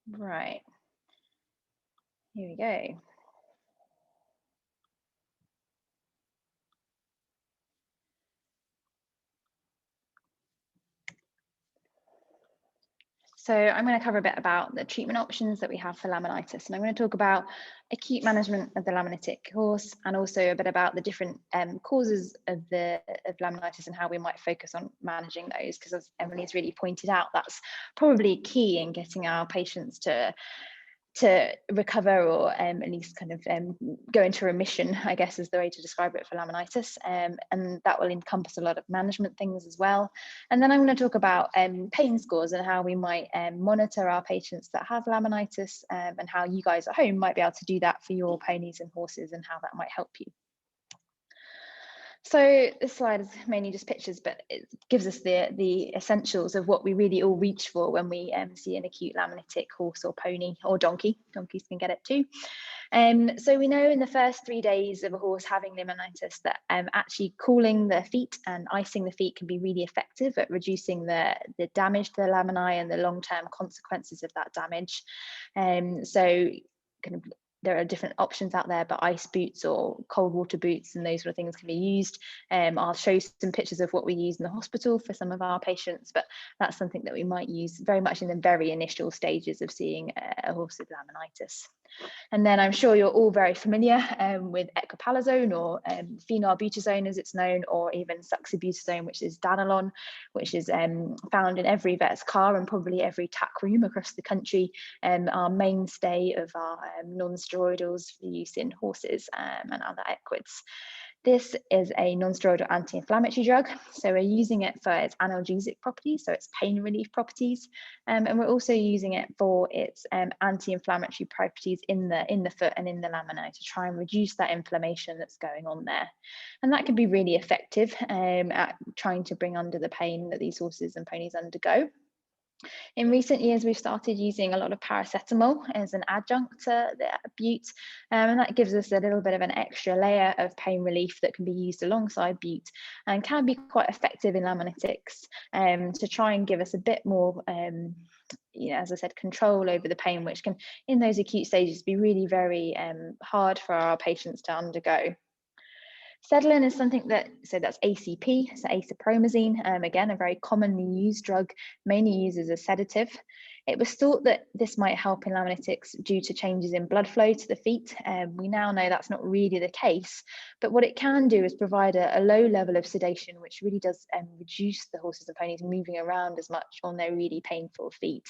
Right, here we go. So I'm going to cover a bit about the treatment options that we have for laminitis, and I'm going to talk about acute management of the laminitic horse, and also a bit about the different causes of laminitis and how we might focus on managing those, because as Emily's really pointed out, that's probably key in getting our patients to recover, or at least kind of go into remission, I guess is the way to describe it for laminitis, and that will encompass a lot of management things as well. And then I'm going to talk about pain scores and how we might monitor our patients that have laminitis, and how you guys at home might be able to do that for your ponies and horses, and how that might help you. So this slide is mainly just pictures, but it gives us the essentials of what we really all reach for when we see an acute laminitic horse or pony or donkey. Donkeys can get it too. So we know in the first 3 days of a horse having laminitis that actually cooling the feet and icing the feet can be really effective at reducing the damage to the laminae and the long-term consequences of that damage. So kind of there are different options out there, but ice boots or cold water boots and those sort of things can be used. I'll show you some pictures of what we use in the hospital for some of our patients, but that's something that we might use very much in the very initial stages of seeing a horse with laminitis. And then I'm sure you're all very familiar with equipalazone, or phenylbutazone as it's known, or even suxibutazone, which is Danilon, which is found in every vet's car and probably every tack room across the country, our mainstay of our non-steroidals for use in horses and other equids. This is a non-steroidal anti-inflammatory drug, so we're using it for its analgesic properties, so its pain relief properties, and we're also using it for its anti-inflammatory properties in the foot and in the laminae to try and reduce that inflammation that's going on there. And that can be really effective at trying to bring under the pain that these horses and ponies undergo. In recent years, we've started using a lot of paracetamol as an adjunct to the bute, and that gives us a little bit of an extra layer of pain relief that can be used alongside bute and can be quite effective in laminitics to try and give us a bit more as I said, control over the pain, which can, in those acute stages, be really very hard for our patients to undergo. Sedilin is something so that's ACP, so acepromazine, again, a very commonly used drug, mainly used as a sedative. It was thought that this might help in laminitics due to changes in blood flow to the feet. We now know that's not really the case, but what it can do is provide a low level of sedation, which really does reduce the horses and ponies moving around as much on their really painful feet.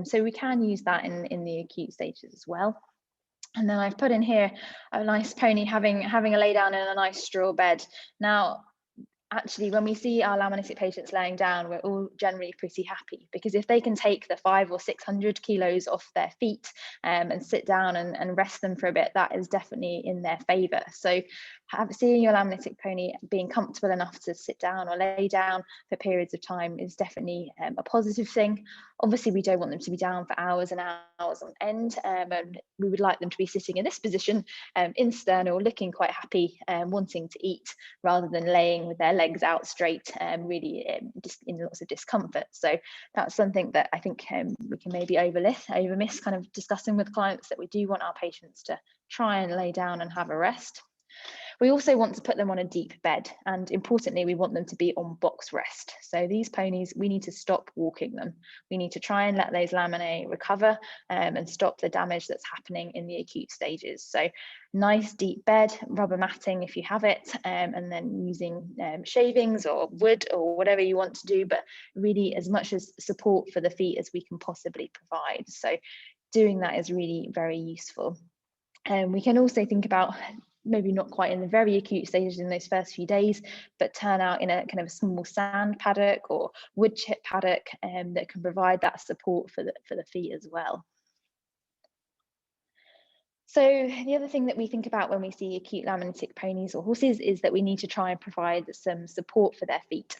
So we can use that in the acute stages as well. And then I've put in here a nice pony having a lay down in a nice straw bed. Now, actually, when we see our laminitic patients laying down, we're all generally pretty happy, because if they can take the 500 or 600 kilos off their feet and sit down and rest them for a bit, that is definitely in their favor. So seeing your laminitic pony being comfortable enough to sit down or lay down for periods of time is definitely a positive thing. Obviously, we don't want them to be down for hours and hours on end, and we would like them to be sitting in this position in sternal, looking quite happy, wanting to eat, rather than laying with their legs out straight, really just in lots of discomfort. So that's something that I think we can maybe overmiss kind of discussing with clients, that we do want our patients to try and lay down and have a rest. We also want to put them on a deep bed, and importantly, we want them to be on box rest. So these ponies, we need to stop walking them. We need to try and let those laminae recover and stop the damage that's happening in the acute stages. So nice deep bed, rubber matting if you have it, and then using shavings or wood or whatever you want to do, but really as much as support for the feet as we can possibly provide. So doing that is really very useful. And we can also think about, maybe not quite in the very acute stages in those first few days, but turn out in a kind of a small sand paddock or wood chip paddock that can provide that support for the feet as well. So the other thing that we think about when we see acute laminitic ponies or horses is that we need to try and provide some support for their feet.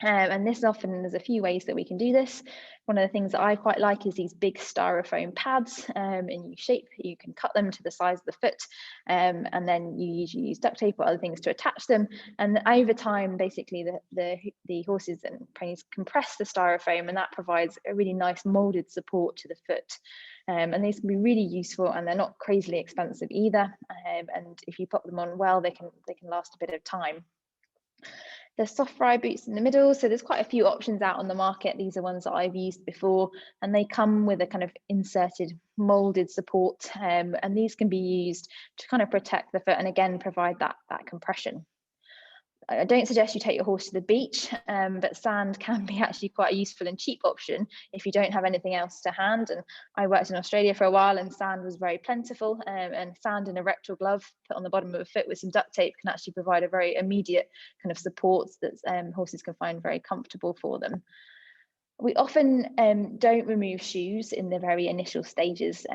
And this often, there's a few ways that we can do this. One of the things that I quite like is these big styrofoam pads in shape. You can cut them to the size of the foot, and then you usually use duct tape or other things to attach them. And over time, basically, the horses and ponies compress the styrofoam, and that provides a really nice molded support to the foot. And these can be really useful, and they're not crazily expensive either. And if you pop them on well, they can last a bit of time. The soft ride boots in the middle, so there's quite a few options out on the market. These are ones that I've used before, and they come with a kind of inserted molded support, and these can be used to kind of protect the foot and again provide that compression. I don't suggest you take your horse to the beach, but sand can be actually quite a useful and cheap option if you don't have anything else to hand. And I worked in Australia for a while, and sand was very plentiful, and sand in a rectal glove put on the bottom of a foot with some duct tape can actually provide a very immediate kind of support that horses can find very comfortable for them. We often don't remove shoes in the very initial stages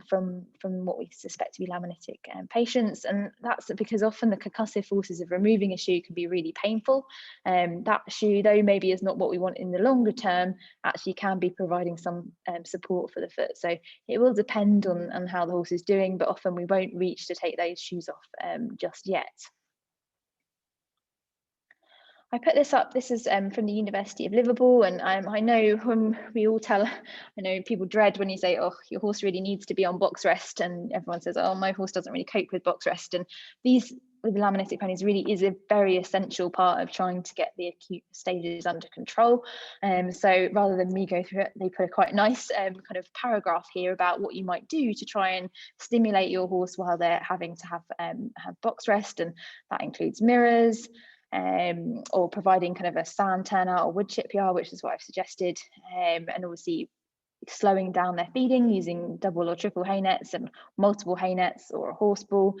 from what we suspect to be laminitic patients, and that's because often the concussive forces of removing a shoe can be really painful. That shoe, though maybe is not what we want in the longer term, actually can be providing some support for the foot. So it will depend on how the horse is doing, but often we won't reach to take those shoes off just yet. I put this up, this is from the University of Liverpool, and I know when we all tell, I know people dread when you say, oh, your horse really needs to be on box rest, and everyone says, oh, my horse doesn't really cope with box rest. And these, with the laminitic ponies, really is a very essential part of trying to get the acute stages under control. So rather than me go through it, they put a quite nice kind of paragraph here about what you might do to try and stimulate your horse while they're having to have box rest, and that includes mirrors, or providing kind of a sand turnout or wood chip yard, which is what I've suggested, and obviously slowing down their feeding using double or triple hay nets and multiple hay nets or a horse ball.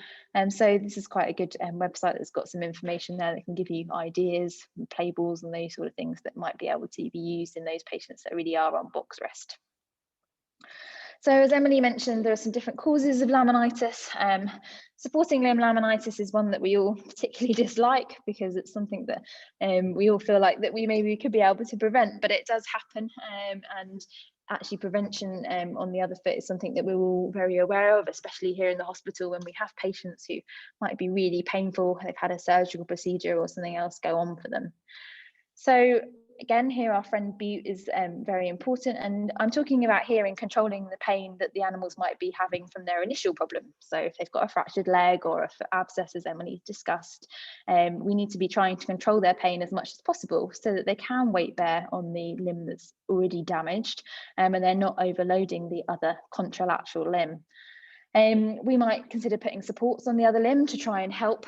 So this is quite a good website that's got some information there that can give you ideas, play balls and those sort of things that might be able to be used in those patients that really are on box rest. So as Emily mentioned, there are some different causes of laminitis. Supporting limb laminitis is one that we all particularly dislike because it's something that we all feel like that we maybe could be able to prevent, but it does happen. And actually prevention on the other foot is something that we're all very aware of, especially here in the hospital when we have patients who might be really painful, they've had a surgical procedure or something else go on for them. So again, here our friend bute is very important, and I'm talking about here in controlling the pain that the animals might be having from their initial problem. So if they've got a fractured leg or a foot abscess, as Emily discussed, we need to be trying to control their pain as much as possible so that they can weight bear on the limb that's already damaged, and they're not overloading the other contralateral limb. We might consider putting supports on the other limb to try and help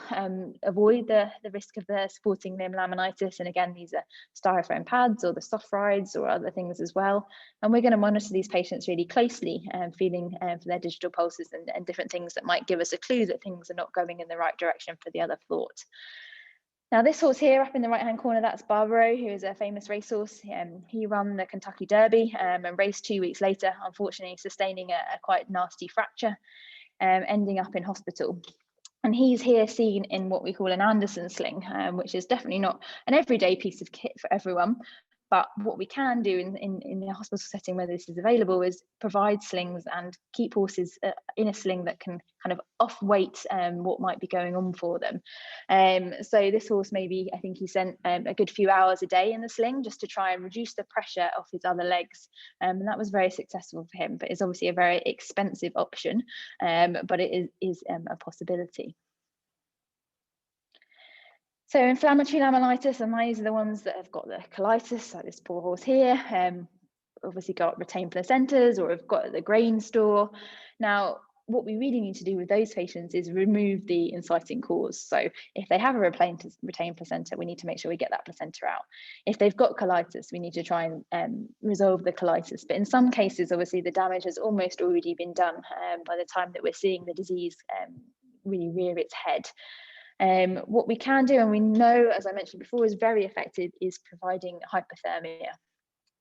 avoid the risk of the supporting limb laminitis. And again, these are styrofoam pads or the soft rides or other things as well. And we're going to monitor these patients really closely, feeling for their digital pulses and different things that might give us a clue that things are not going in the right direction for the other foot. Now this horse here up in the right hand corner, that's Barbaro, who is a famous racehorse. He ran the Kentucky Derby and raced 2 weeks later, unfortunately sustaining a quite nasty fracture, ending up in hospital. And he's here seen in what we call an Anderson sling, which is definitely not an everyday piece of kit for everyone. But what we can do in a hospital setting where this is available is provide slings and keep horses in a sling that can kind of off-weight what might be going on for them. So this horse, maybe, I think he spent a good few hours a day in the sling just to try and reduce the pressure off his other legs. And that was very successful for him, but it's obviously a very expensive option, but it is a possibility. So inflammatory laminitis, and these are the ones that have got the colitis, like this poor horse here, obviously got retained placentas or have got the grain store. Now, what we really need to do with those patients is remove the inciting cause. So if they have a retained placenta, we need to make sure we get that placenta out. If they've got colitis, we need to try and resolve the colitis. But in some cases, obviously, the damage has almost already been done by the time that we're seeing the disease really rear its head. What we can do, and we know, as I mentioned before, is very effective, is providing hypothermia.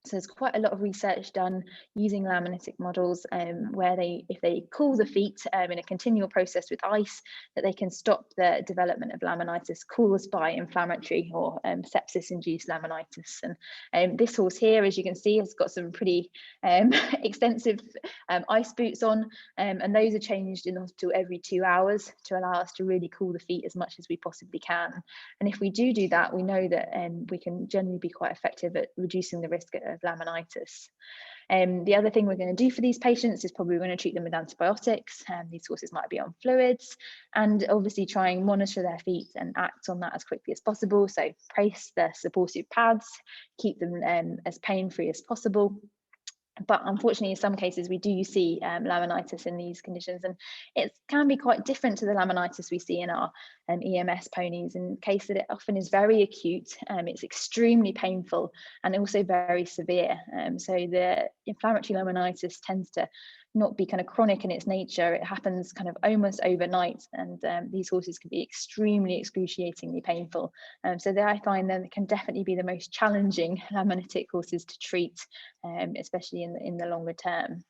So there's quite a lot of research done using laminitic models where if they cool the feet in a continual process with ice, that they can stop the development of laminitis caused by inflammatory or sepsis-induced laminitis. And this horse here, as you can see, has got some pretty extensive ice boots on, and those are changed in the hospital every 2 hours to allow us to really cool the feet as much as we possibly can. And if we do that, we know that we can generally be quite effective at reducing the risk of laminitis. The other thing we're going to do for these patients is probably we're going to treat them with antibiotics. These horses might be on fluids, and obviously try and monitor their feet and act on that as quickly as possible. So place the supportive pads, keep them as pain-free as possible. But unfortunately, in some cases, we do see laminitis in these conditions, and it can be quite different to the laminitis we see in our EMS ponies, in the case that it often is very acute, it's extremely painful and also very severe. So the inflammatory laminitis tends to not be kind of chronic in its nature. It happens kind of almost overnight, and these horses can be extremely excruciatingly painful. So I find them can definitely be the most challenging laminitic horses to treat, especially in the longer term.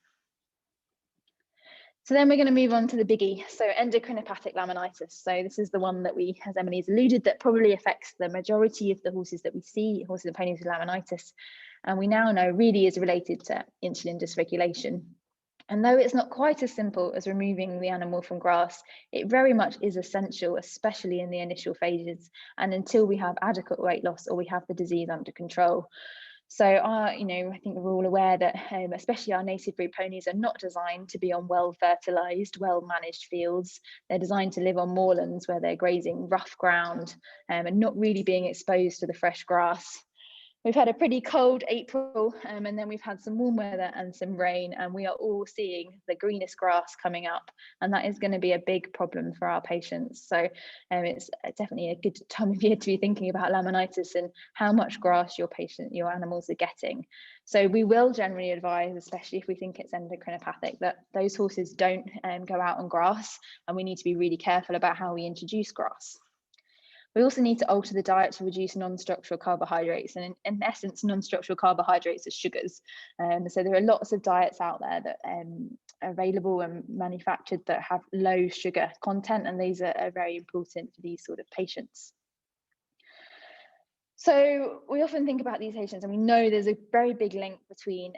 So then we're going to move on to the biggie, so endocrinopathic laminitis. So this is the one that as Emily's alluded, that probably affects the majority of the horses that we see, horses and ponies with laminitis, and we now know really is related to insulin dysregulation. And though it's not quite as simple as removing the animal from grass, it very much is essential, especially in the initial phases and until we have adequate weight loss or we have the disease under control. So, I think we're all aware that especially our native breed ponies are not designed to be on well-fertilised, well-managed fields. They're designed to live on moorlands where they're grazing rough ground and not really being exposed to the fresh grass. We've had a pretty cold April, and then we've had some warm weather and some rain, and we are all seeing the greenest grass coming up, and that is going to be a big problem for our patients. So it's definitely a good time of year to be thinking about laminitis and how much grass your animals are getting. So we will generally advise, especially if we think it's endocrinopathic, that those horses don't go out on grass, and we need to be really careful about how we introduce grass. We also need to alter the diet to reduce non-structural carbohydrates, and in essence, non-structural carbohydrates are sugars. So there are lots of diets out there that are available and manufactured that have low sugar content, and these are very important for these sort of patients. So we often think about these patients, and we know there's a very big link between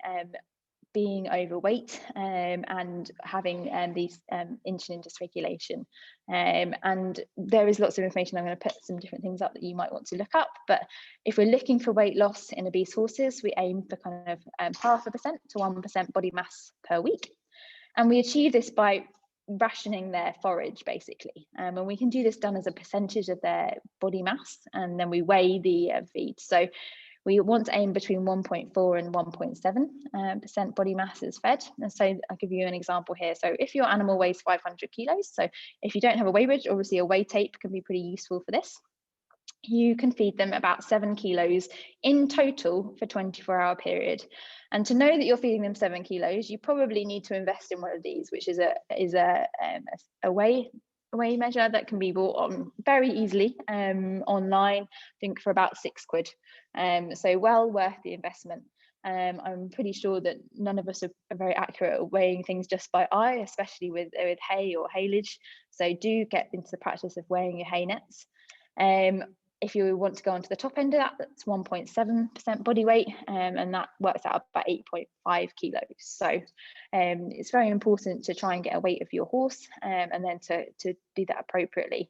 being overweight and having these insulin dysregulation. And there is lots of information. I'm going to put some different things up that you might want to look up. But if we're looking for weight loss in obese horses, we aim for kind of 0.5% to 1% body mass per week. And we achieve this by rationing their forage, basically. And we can do this done as a percentage of their body mass, and then we weigh the feed. So we want to aim between 1.4 and 1.7% body mass is fed. And so I'll give you an example here. So if your animal weighs 500 kilos, so if you don't have a weigh bridge, obviously a weigh tape can be pretty useful for this. You can feed them about 7 kilos in total for a 24-hour period. And to know that you're feeding them 7 kilos, you probably need to invest in one of these, which is a weigh measure that can be bought on very easily online, I think for about £6. So well worth the investment. I'm pretty sure that none of us are very accurate at weighing things just by eye, especially with hay or haylage. So do get into the practice of weighing your hay nets. If you want to go on to the top end of that, that's 1.7% body weight, and that works out about 8.5 kilos. So it's very important to try and get a weight of your horse and then to do that appropriately.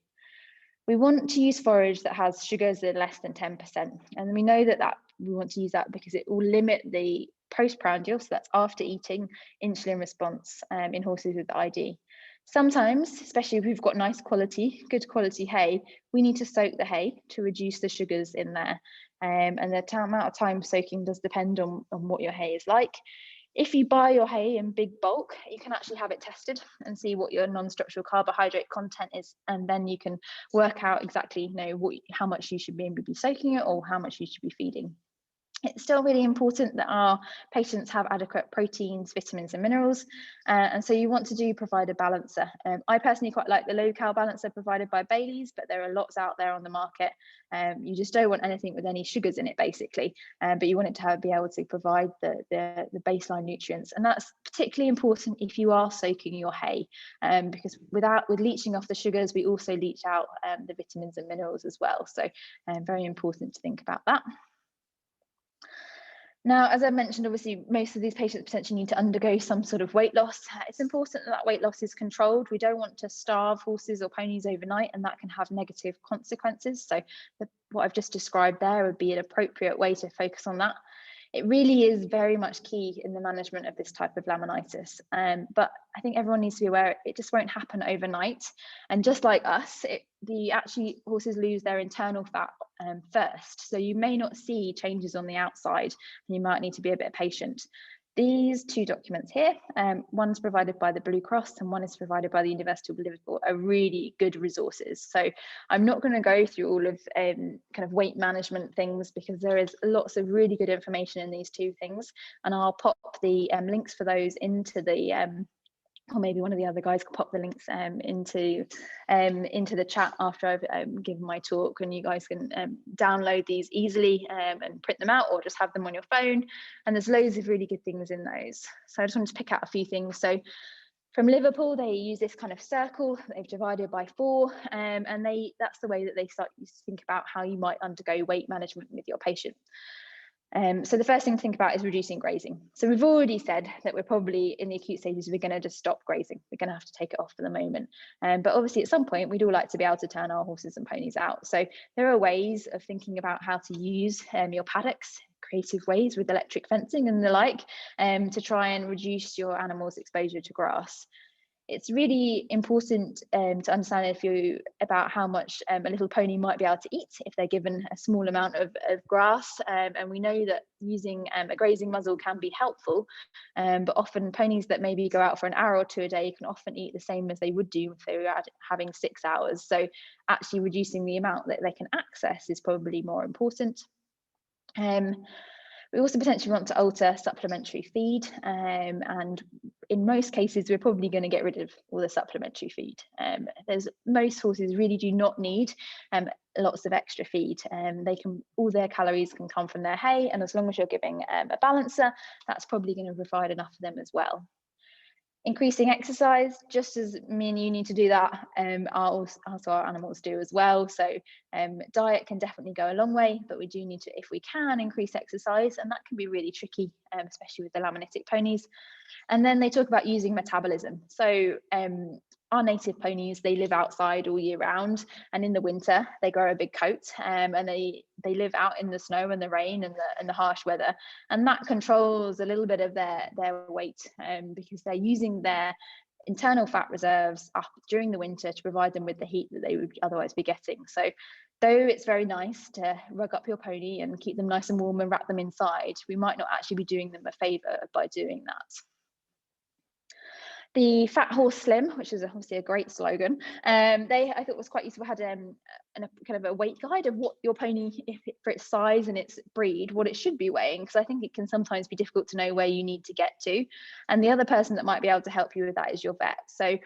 We want to use forage that has sugars that are less than 10%. And we know that we want to use that because it will limit the postprandial, so that's after eating, insulin response in horses with ID. Sometimes, especially if we've got good quality hay, we need to soak the hay to reduce the sugars in there. And the amount of time soaking does depend on what your hay is like. If you buy your hay in big bulk, you can actually have it tested and see what your non-structural carbohydrate content is, and then you can work out exactly how much you should maybe be soaking it or how much you should be feeding. It's still really important that our patients have adequate proteins, vitamins and minerals, and so you want to provide a balancer. I personally quite like the low-cal balancer provided by Bailey's, but there are lots out there on the market. You just don't want anything with any sugars in it, basically, but you want it to be able to provide the baseline nutrients, and that's particularly important if you are soaking your hay, because with leaching off the sugars, we also leach out the vitamins and minerals as well. So very important to think about that. Now, as I mentioned, obviously, most of these patients potentially need to undergo some sort of weight loss. It's important that weight loss is controlled. We don't want to starve horses or ponies overnight, and that can have negative consequences. So what I've just described there would be an appropriate way to focus on that. It really is very much key in the management of this type of laminitis. But I think everyone needs to be aware it just won't happen overnight. And just like us, horses lose their internal fat first. So you may not see changes on the outside, and you might need to be a bit patient. These two documents here, one's provided by the Blue Cross and one is provided by the University of Liverpool, are really good resources. So I'm not going to go through all of kind of weight management things, because there is lots of really good information in these two things, and I'll pop the links for those into the or maybe one of the other guys can pop the links into the chat after I've given my talk, and you guys can download these easily and print them out, or just have them on your phone. And there's loads of really good things in those. So I just wanted to pick out a few things. So from Liverpool, they use this kind of circle that they've divided by 4, and that's the way that they start to think about how you might undergo weight management with your patient. So the first thing to think about is reducing grazing. So we've already said that we're probably in the acute stages, we're going to just stop grazing. We're going to have to take it off for the moment. But obviously at some point, we'd all like to be able to turn our horses and ponies out. So there are ways of thinking about how to use your paddocks, creative ways with electric fencing and the like, to try and reduce your animal's exposure to grass. It's really important to understand about how much a little pony might be able to eat if they're given a small amount of grass. And we know that using a grazing muzzle can be helpful, but often ponies that maybe go out for an hour or 2 a day can often eat the same as they would do if they were having 6 hours. So actually reducing the amount that they can access is probably more important. We also potentially want to alter supplementary feed, and in most cases we're probably going to get rid of all the supplementary feed. Most horses really do not need lots of extra feed. All their calories can come from their hay, and as long as you're giving a balancer, that's probably going to provide enough for them as well. Increasing exercise, just as me and you need to do that, also our animals do as well. So diet can definitely go a long way, but we do need to, if we can, increase exercise, and that can be really tricky, especially with the laminitic ponies. And then they talk about using metabolism. So our native ponies, they live outside all year round, and in the winter they grow a big coat, and they live out in the snow and the rain and the harsh weather, and that controls a little bit of their weight, because they're using their internal fat reserves up during the winter to provide them with the heat that they would otherwise be getting. So though it's very nice to rug up your pony and keep them nice and warm and wrap them inside, we might not actually be doing them a favour by doing that. The Fat Horse Slim, which is obviously a great slogan, I thought was quite useful. Had a kind of a weight guide of what your pony, for its size and its breed, what it should be weighing, because I think it can sometimes be difficult to know where you need to get to. And the other person that might be able to help you with that is your vet. So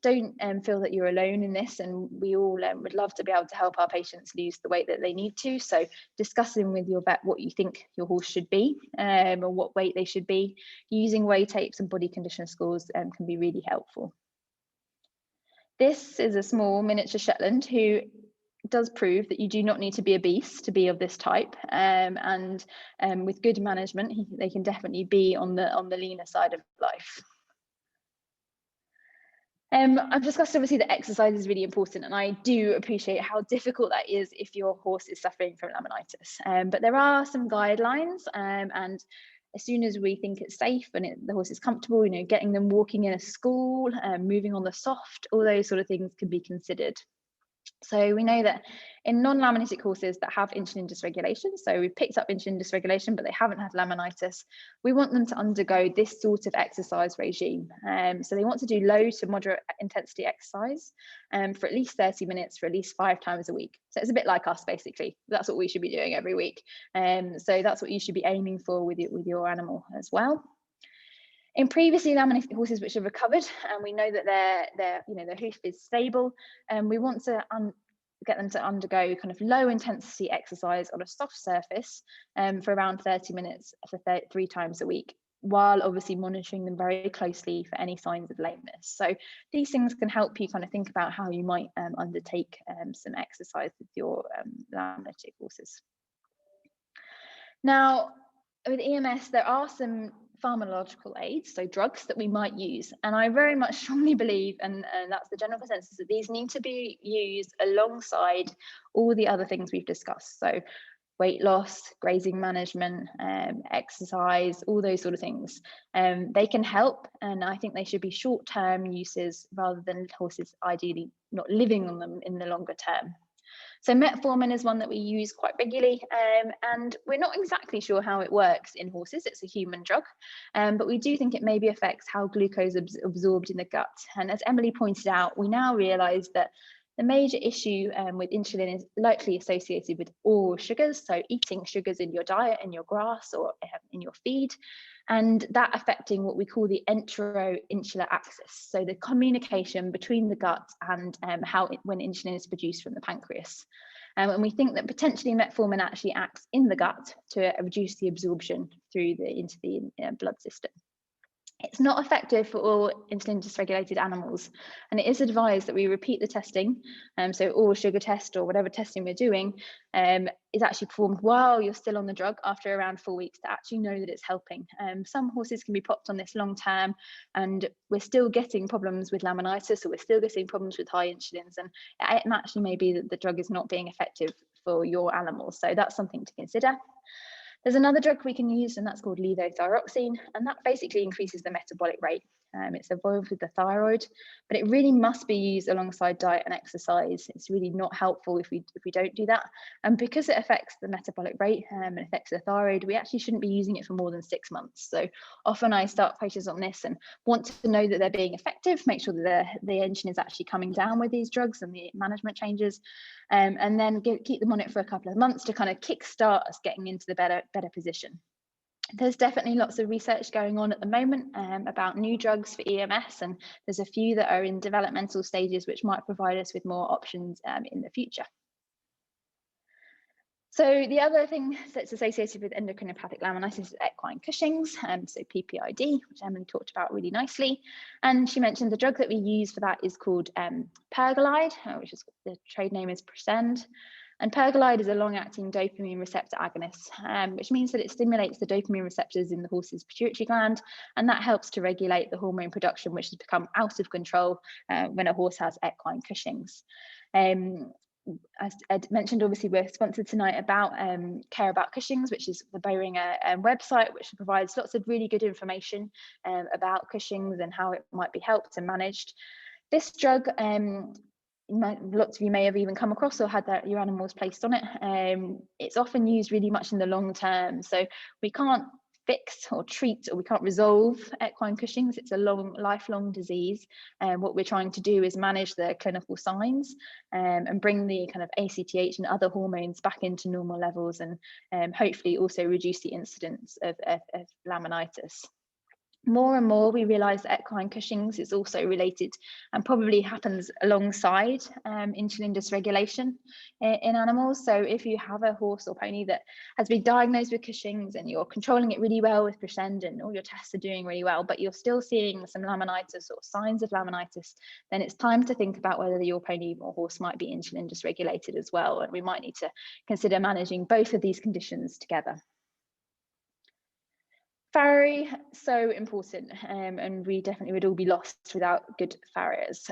don't feel that you're alone in this, and we all would love to be able to help our patients lose the weight that they need to. So discussing with your vet what you think your horse should be, or what weight they should be, using weigh tapes and body condition scores can be really helpful. This is a small miniature Shetland who does prove that you do not need to be a beast to be of this type, and with good management they can definitely be on the leaner side of life. I've discussed obviously that exercise is really important, and I do appreciate how difficult that is if your horse is suffering from laminitis, but there are some guidelines, and as soon as we think it's safe and the horse is comfortable, you know, getting them walking in a school, moving on the soft, all those sort of things can be considered. So we know that in non-laminitic horses that have insulin dysregulation, so we've picked up insulin dysregulation, but they haven't had laminitis, we want them to undergo this sort of exercise regime. So they want to do low to moderate intensity exercise for at least 30 minutes for at least 5 times a week. So it's a bit like us, basically. That's what we should be doing every week. So that's what you should be aiming for with your animal as well. In previously laminitic horses which have recovered, and we know that their hoof is stable, and we want to get them to undergo kind of low intensity exercise on a soft surface for around 30 minutes for 3 times a week, while obviously monitoring them very closely for any signs of lameness. So these things can help you kind of think about how you might undertake some exercise with your laminitic horses. Now, with EMS, there are some pharmacological aids, so drugs that we might use. And I very much strongly believe, and that's the general consensus, that these need to be used alongside all the other things we've discussed. So weight loss, grazing management, exercise, all those sort of things. They can help, and I think they should be short-term uses rather than horses ideally not living on them in the longer term. So metformin is one that we use quite regularly, and we're not exactly sure how it works in horses. It's a human drug, but we do think it maybe affects how glucose is absorbed in the gut. And as Emily pointed out, we now realise that the major issue with insulin is likely associated with oral sugars, so eating sugars in your diet, in your grass, or in your feed, and that affecting what we call the enteroinsular axis, so the communication between the gut and when insulin is produced from the pancreas. And we think that potentially metformin actually acts in the gut to reduce the absorption into the blood system. It's not effective for all insulin dysregulated animals, and it is advised that we repeat the testing. So oral sugar test or whatever testing we're doing is actually performed while you're still on the drug after around 4 weeks to actually know that it's helping. Some horses can be popped on this long term, and we're still getting problems with laminitis, or we're still getting problems with high insulins, and it actually may be that the drug is not being effective for your animals. So that's something to consider. There's another drug we can use, and that's called levothyroxine, and that basically increases the metabolic rate. It's involved with the thyroid, but it really must be used alongside diet and exercise. It's really not helpful if we don't do that. And because it affects the metabolic rate and affects the thyroid, we actually shouldn't be using it for more than 6 months. So often I start patients on this and want to know that they're being effective, make sure that the insulin is actually coming down with these drugs and the management changes, and then keep them on it for a couple of months to kind of kickstart us getting into the better position. There's definitely lots of research going on at the moment about new drugs for EMS, and there's a few that are in developmental stages which might provide us with more options in the future. So the other thing that's associated with endocrinopathic laminitis is equine Cushings, so PPID, which Emily talked about really nicely. And she mentioned the drug that we use for that is called Pergolide, which is the trade name is Presend. And Pergolide is a long-acting dopamine receptor agonist, which means that it stimulates the dopamine receptors in the horse's pituitary gland, and that helps to regulate the hormone production, which has become out of control when a horse has equine Cushings. As Ed mentioned, obviously we're sponsored tonight about Care About Cushings, which is the Boehringer website, which provides lots of really good information about Cushings and how it might be helped and managed. This drug, lots of you may have even come across or had your animals placed on it. It's often used really much in the long term, so we can't fix or treat, or we can't resolve equine Cushings. It's a lifelong disease, and what we're trying to do is manage the clinical signs and bring the kind of ACTH and other hormones back into normal levels, and hopefully also reduce the incidence of laminitis. More and more we realise that equine Cushings is also related and probably happens alongside insulin dysregulation in animals. So if you have a horse or pony that has been diagnosed with Cushings and you're controlling it really well with Presend and all your tests are doing really well, but you're still seeing some laminitis or signs of laminitis, then it's time to think about whether your pony or horse might be insulin dysregulated as well. And we might need to consider managing both of these conditions together. Farriery, so important, and we definitely would all be lost without good farriers.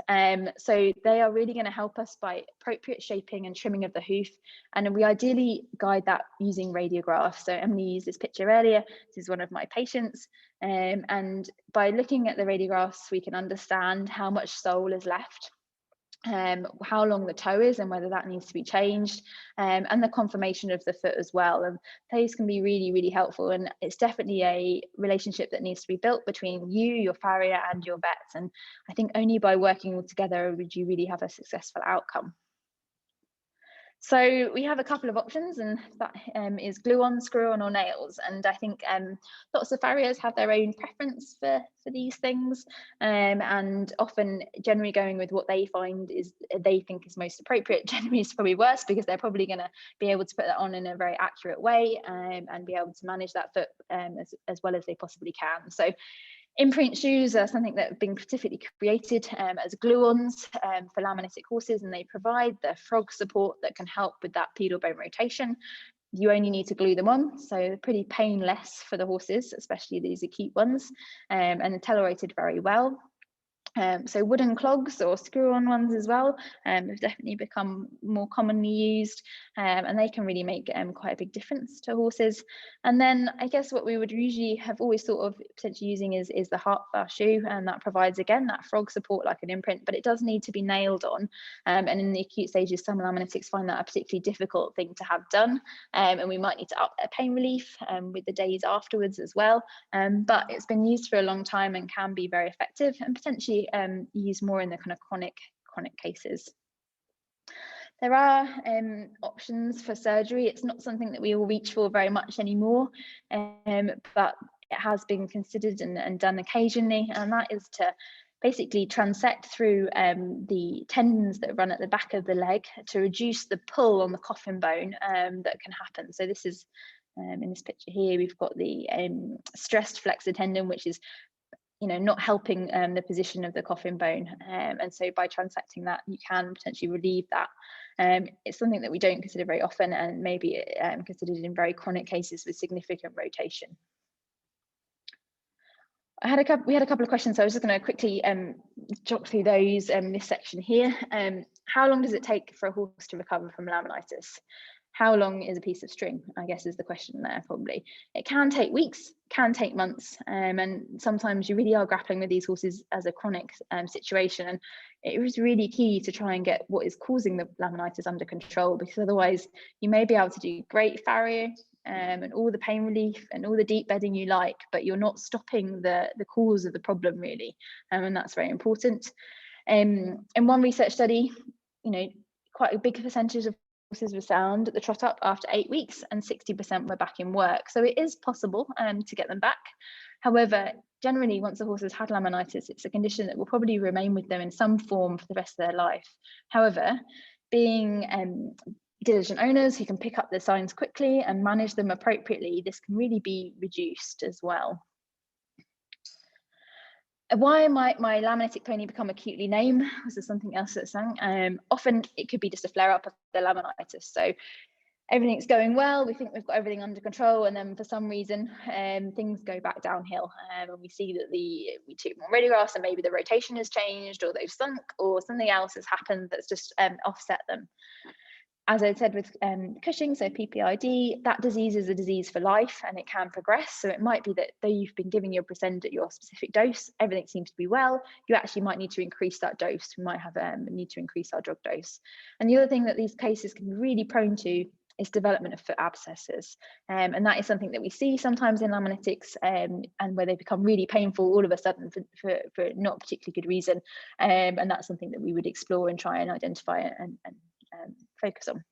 So they are really going to help us by appropriate shaping and trimming of the hoof, and we ideally guide that using radiographs. So Emily used this picture earlier. This is one of my patients, and by looking at the radiographs, we can understand how much sole is left. how long the toe is and whether that needs to be changed, and the conformation of the foot as well. And those can be really, really helpful. And it's definitely a relationship that needs to be built between you, your farrier, and your vets. And I think only by working all together would you really have a successful outcome. So we have a couple of options, and that is glue on, screw on, or nails. And I think lots of farriers have their own preference for these things, and often generally going with what they find is they think is most appropriate. Generally is probably worse, because they're probably going to be able to put that on in a very accurate way, and be able to manage that foot as well as they possibly can. So imprint shoes are something that have been specifically created as glue-ons for laminitic horses, and they provide the frog support that can help with that pedal bone rotation. You only need to glue them on, so pretty painless for the horses, especially these acute ones, and they're tolerated very well. So wooden clogs or screw-on ones as well have definitely become more commonly used, and they can really make quite a big difference to horses. And then I guess what we would usually have always thought of potentially using is the Heartflower shoe, and that provides again that frog support like an imprint, but it does need to be nailed on. And in the acute stages, some laminics find that a particularly difficult thing to have done, and we might need to up their pain relief with the days afterwards as well. But it's been used for a long time and can be very effective, and potentially used more in the kind of chronic cases. There are options for surgery. It's not something that we all reach for very much anymore, but it has been considered and done occasionally, and that is to basically transect through the tendons that run at the back of the leg to reduce the pull on the coffin bone that can happen. So this is in this picture here, we've got the stressed flexor tendon, which is not helping the position of the coffin bone, and so by transecting that, you can potentially relieve that. It's something that we don't consider very often, and maybe considered in very chronic cases with significant rotation. We had a couple of questions, so I was just going to quickly jog through those in this section here. How long does it take for a horse to recover from laminitis? How long is a piece of string, I guess, is the question there probably. It can take weeks, can take months, and sometimes you really are grappling with these horses as a chronic situation. And it was really key to try and get what is causing the laminitis under control, because otherwise you may be able to do great farrier and all the pain relief and all the deep bedding you like, but you're not stopping the cause of the problem really, and that's very important. In one research study, quite a big percentage of horses were sound at the trot up after 8 weeks, and 60% were back in work. So it is possible to get them back. However, generally, once a horse has had laminitis, it's a condition that will probably remain with them in some form for the rest of their life. However, being diligent owners who can pick up the signs quickly and manage them appropriately, this can really be reduced as well. Why might my laminitic pony become acutely lame? This is something else that's saying. Often it could be just a flare-up of the laminitis. So everything's going well, we think we've got everything under control, and then for some reason things go back downhill, and we see that we took more radiographs and maybe the rotation has changed, or they've sunk, or something else has happened that's just offset them. As I said with Cushing, so PPID, that disease is a disease for life and it can progress. So it might be that though you've been giving your Presend at your specific dose, everything seems to be well, you actually might need to increase that dose. We might have need to increase our drug dose. And the other thing that these cases can be really prone to is development of foot abscesses. And that is something that we see sometimes in laminitis, and where they become really painful all of a sudden for not a particularly good reason. And that's something that we would explore and try and identify and focus on.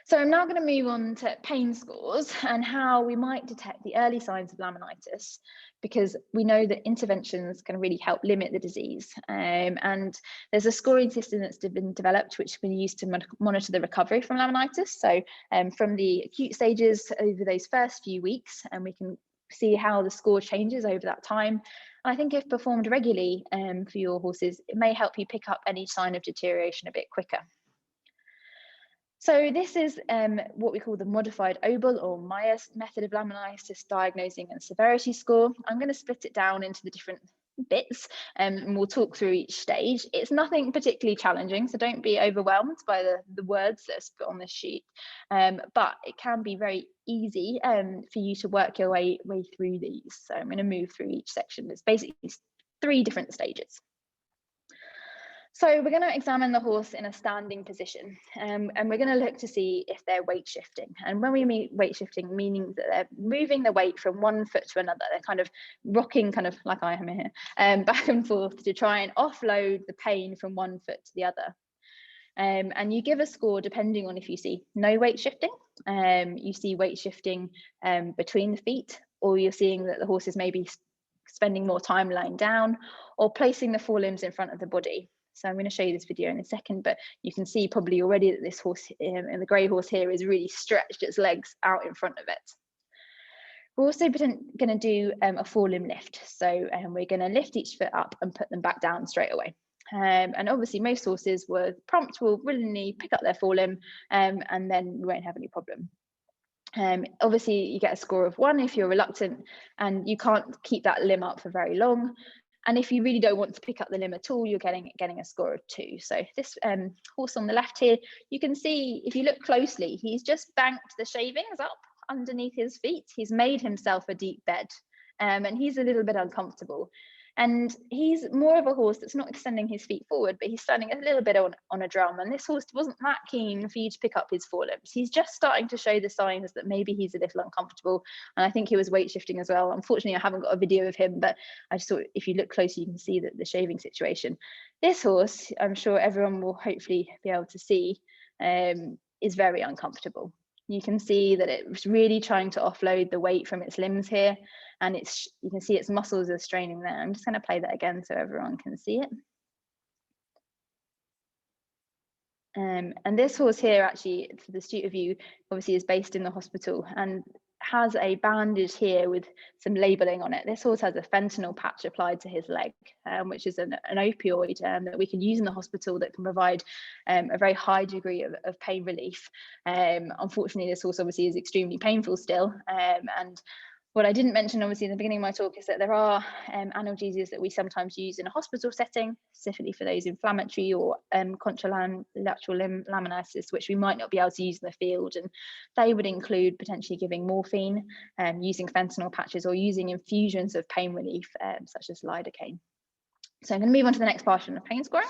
So I'm now going to move on to pain scores and how we might detect the early signs of laminitis, because we know that interventions can really help limit the disease. And there's a scoring system that's been developed which can be used to monitor the recovery from laminitis. So from the acute stages over those first few weeks, and we can see how the score changes over that time. And I think if performed regularly for your horses, it may help you pick up any sign of deterioration a bit quicker. So this is what we call the modified Obel or Myers method of laminitis diagnosing and severity score. I'm going to split it down into the different bits and we'll talk through each stage. It's nothing particularly challenging, so don't be overwhelmed by the words that are put on this sheet, but it can be very easy for you to work your way through these. So I'm going to move through each section. There's basically 3 different stages. So we're going to examine the horse in a standing position, and we're going to look to see if they're weight shifting. And when we mean weight shifting, meaning that they're moving the weight from one foot to another, they're kind of rocking, kind of like I am here, back and forth to try and offload the pain from one foot to the other. And you give a score depending on if you see no weight shifting, you see weight shifting between the feet, or you're seeing that the horse is maybe spending more time lying down or placing the forelimbs in front of the body. So I'm going to show you this video in a second, but you can see probably already that this horse and the grey horse here is really stretched its legs out in front of it. We're also going to do a forelimb lift. So we're going to lift each foot up and put them back down straight away. And obviously most horses will willingly pick up their forelimb, and then we won't have any problem. Obviously you get a score of 1 if you're reluctant and you can't keep that limb up for very long. And if you really don't want to pick up the limb at all, you're getting a score of 2. So this horse on the left here, you can see, if you look closely, he's just banked the shavings up underneath his feet. He's made himself a deep bed, and he's a little bit uncomfortable. And he's more of a horse that's not extending his feet forward, but he's standing a little bit on a drum. And this horse wasn't that keen for you to pick up his forelimbs. He's just starting to show the signs that maybe he's a little uncomfortable. And I think he was weight shifting as well. Unfortunately, I haven't got a video of him, but I just thought if you look closely, you can see that the shaving situation. This horse, I'm sure everyone will hopefully be able to see, is very uncomfortable. You can see that it was really trying to offload the weight from its limbs here, and you can see its muscles are straining there. I'm just going to play that again so everyone can see it. And this horse here, actually, for the astute of you, obviously is based in the hospital and has a bandage here with some labeling on it. This horse has a fentanyl patch applied to his leg, which is an opioid that we can use in the hospital that can provide a very high degree of pain relief. Unfortunately, this horse obviously is extremely painful still, and what I didn't mention, obviously, in the beginning of my talk is that there are analgesias that we sometimes use in a hospital setting, specifically for those inflammatory or contralateral limb laminitis, which we might not be able to use in the field. And they would include potentially giving morphine, using fentanyl patches, or using infusions of pain relief, such as lidocaine. So I'm going to move on to the next portion of pain scoring.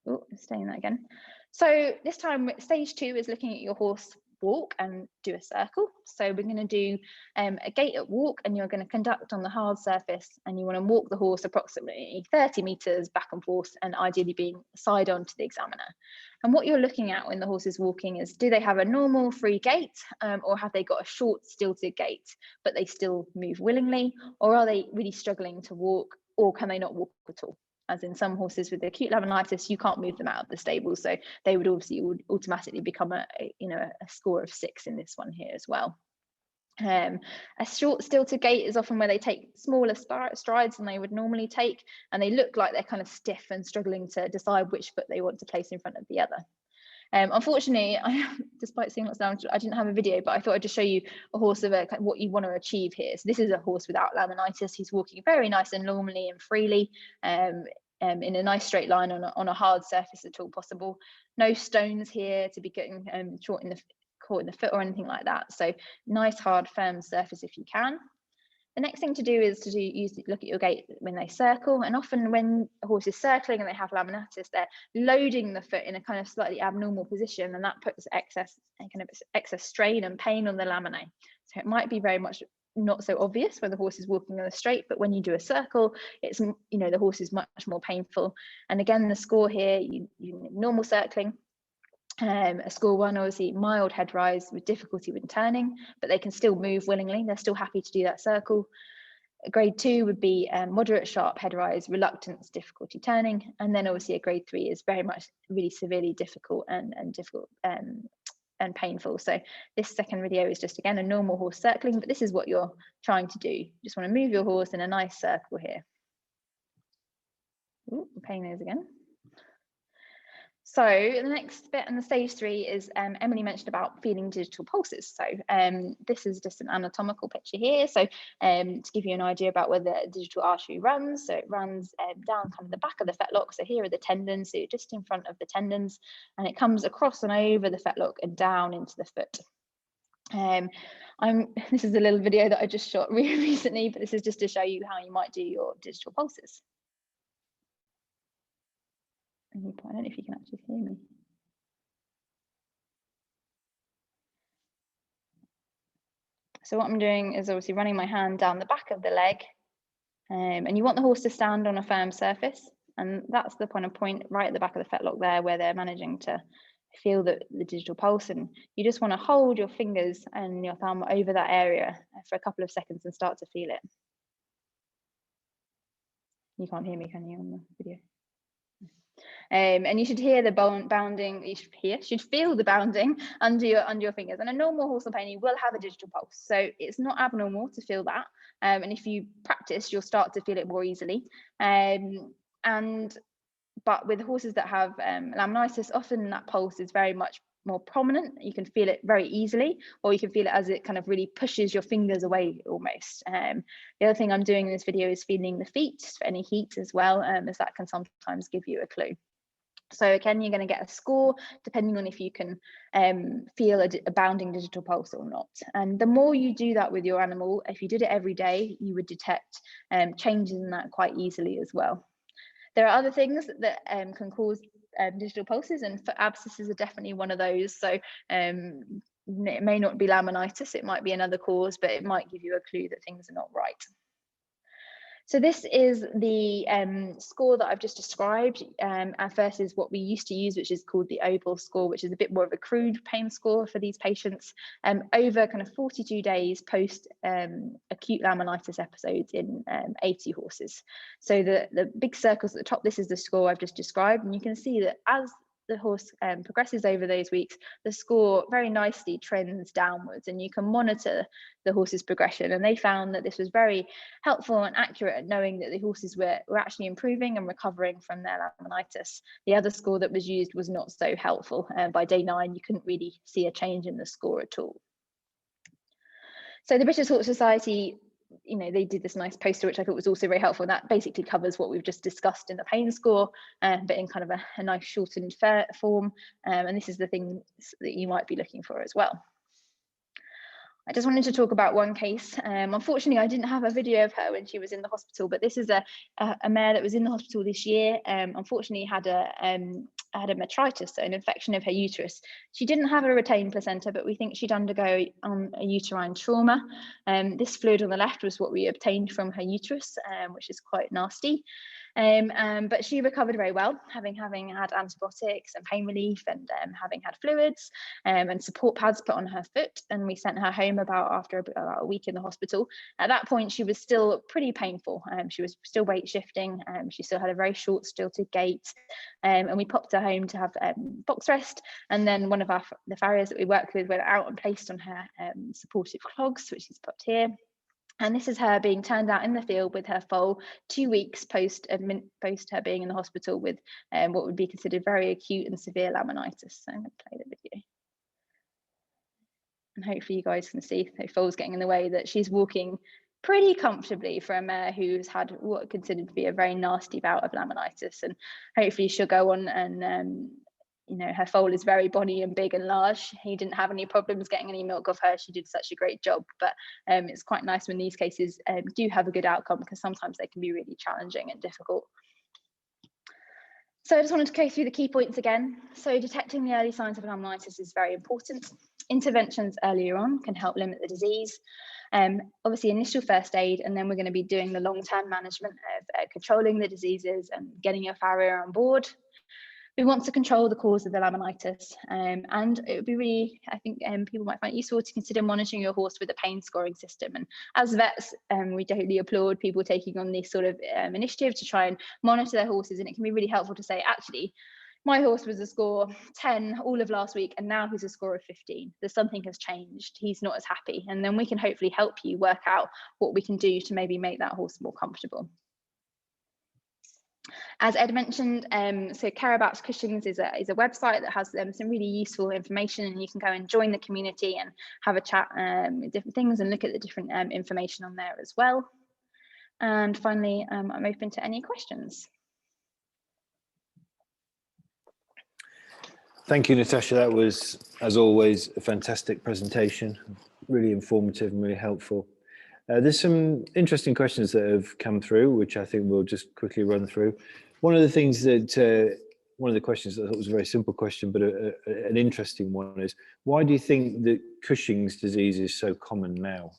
Oh, staying that again. So this time, stage 2 is looking at your horse walk and do a circle. So we're going to do a gait at walk, and you're going to conduct on the hard surface, and you want to walk the horse approximately 30 meters back and forth, and ideally being side on to the examiner. And what you're looking at when the horse is walking is, do they have a normal free gait, or have they got a short stilted gait but they still move willingly, or are they really struggling to walk, or can they not walk at all? As in some horses with acute laminitis, you can't move them out of the stable, so they would obviously automatically become a score of 6 in this one here as well. A short stilted gait is often where they take smaller strides than they would normally take, and they look like they're kind of stiff and struggling to decide which foot they want to place in front of the other. Unfortunately, despite seeing what's down, I didn't have a video, but I thought I'd just show you a horse of what you want to achieve here. So this is a horse without laminitis. He's walking very nice and normally and freely, in a nice straight line on a hard surface at all possible. No stones here to be getting caught in the foot or anything like that. So nice, hard, firm surface if you can. The next thing to do is to look at your gait when they circle, and often when a horse is circling and they have laminitis, they're loading the foot in a kind of slightly abnormal position, and that puts excess strain and pain on the laminae. So it might be very much not so obvious when the horse is walking on a straight, but when you do a circle, it's, the horse is much more painful. And again, the score here, you normal circling. A score 1, obviously mild head rise with difficulty when turning, but they can still move willingly. They're still happy to do that circle. A grade 2 would be moderate sharp head rise, reluctance, difficulty turning. And then obviously a grade 3 is very much really severely difficult and difficult and painful. So this second video is just, again, a normal horse circling, but this is what you're trying to do. You just want to move your horse in a nice circle here. Ooh, playing those again. So the next bit in the stage 3 is Emily mentioned about feeling digital pulses. So this is just an anatomical picture here. So to give you an idea about where the digital artery runs, so it runs down kind of the back of the fetlock. So here are the tendons, so just in front of the tendons, and it comes across and over the fetlock and down into the foot. This is a little video that I just shot really recently, but this is just to show you how you might do your digital pulses. any point. I don't know if you can actually hear me. So what I'm doing is obviously running my hand down the back of the leg, and you want the horse to stand on a firm surface, and that's the point right at the back of the fetlock there, where they're managing to feel the digital pulse, and you just want to hold your fingers and your thumb over that area for a couple of seconds and start to feel it. You can't hear me, can you, on the video? And you should hear the bounding. You should feel the bounding under your fingers. And a normal horse or pony will have a digital pulse, so it's not abnormal to feel that. And if you practice, you'll start to feel it more easily. But with horses that have laminitis, often that pulse is very much more prominent. You can feel it very easily, or you can feel it as it kind of really pushes your fingers away almost. The other thing I'm doing in this video is feeling the feet for any heat as well, as that can sometimes give you a clue. So again, you're going to get a score depending on if you can feel a bounding digital pulse or not. And the more you do that with your animal, if you did it every day, you would detect changes in that quite easily as well. There are other things that can cause digital pulses, and for abscesses are definitely one of those. So it may not be laminitis, it might be another cause, but it might give you a clue that things are not right. So this is the score that I've just described, and first is what we used to use, which is called the oval score, which is a bit more of a crude pain score for these patients over kind of 42 days post acute laminitis episodes in 80 horses. So the big circles at the top, this is the score I've just described, and you can see that as the horse progresses over those weeks, the score very nicely trends downwards, and you can monitor the horse's progression. And they found that this was very helpful and accurate at knowing that the horses were actually improving and recovering from their laminitis. The other score that was used was not so helpful. By day 9, you couldn't really see a change in the score at all. So the British Horse Society, they did this nice poster, which I thought was also very helpful. And that basically covers what we've just discussed in the pain score, but in kind of a nice shortened form. And this is the things that you might be looking for as well. I just wanted to talk about one case. Unfortunately, I didn't have a video of her when she was in the hospital, but this is a mare that was in the hospital this year. Unfortunately, had a metritis, so an infection of her uterus. She didn't have a retained placenta, but we think she'd undergo a uterine trauma. This fluid on the left was what we obtained from her uterus, which is quite nasty. But she recovered very well, having had antibiotics and pain relief, and having had fluids and support pads put on her foot. And we sent her home after about a week in the hospital. At that point, she was still pretty painful. She was still weight shifting. She still had a very short, stilted gait. And we popped her home to have box rest. And then one of the farriers that we worked with went out and placed on her supportive clogs, which is put here. And this is her being turned out in the field with her foal 2 weeks post her being in the hospital with what would be considered very acute and severe laminitis. So I'm going to play the video. And hopefully you guys can see the foal's getting in the way, that she's walking pretty comfortably for a mare who's had what considered to be a very nasty bout of laminitis. And hopefully she'll go on and her foal is very bonny and big and large. He didn't have any problems getting any milk off her. She did such a great job. But it's quite nice when these cases do have a good outcome, because sometimes they can be really challenging and difficult. So I just wanted to go through the key points again. So detecting the early signs of laminitis is very important. Interventions earlier on can help limit the disease. Obviously initial first aid, and then we're going to be doing the long-term management of controlling the diseases and getting your farrier on board. We want to control the cause of the laminitis, and it would be really, I think people might find it useful to consider monitoring your horse with a pain scoring system. And as vets, we totally applaud people taking on this sort of initiative to try and monitor their horses. And it can be really helpful to say, actually, my horse was a score 10 all of last week, and now he's a score of 15. There's something has changed. He's not as happy. And then we can hopefully help you work out what we can do to maybe make that horse more comfortable. As Ed mentioned, so Care About Cushings is a website that has some really useful information, and you can go and join the community and have a chat with different things and look at the different information on there as well. And finally, I'm open to any questions. Thank you, Natasha. That was, as always, a fantastic presentation, really informative and really helpful. There's some interesting questions that have come through, which I think we'll just quickly run through. One of the things that one of the questions that I thought was a very simple question, but an interesting one is, why do you think that Cushing's disease is so common now?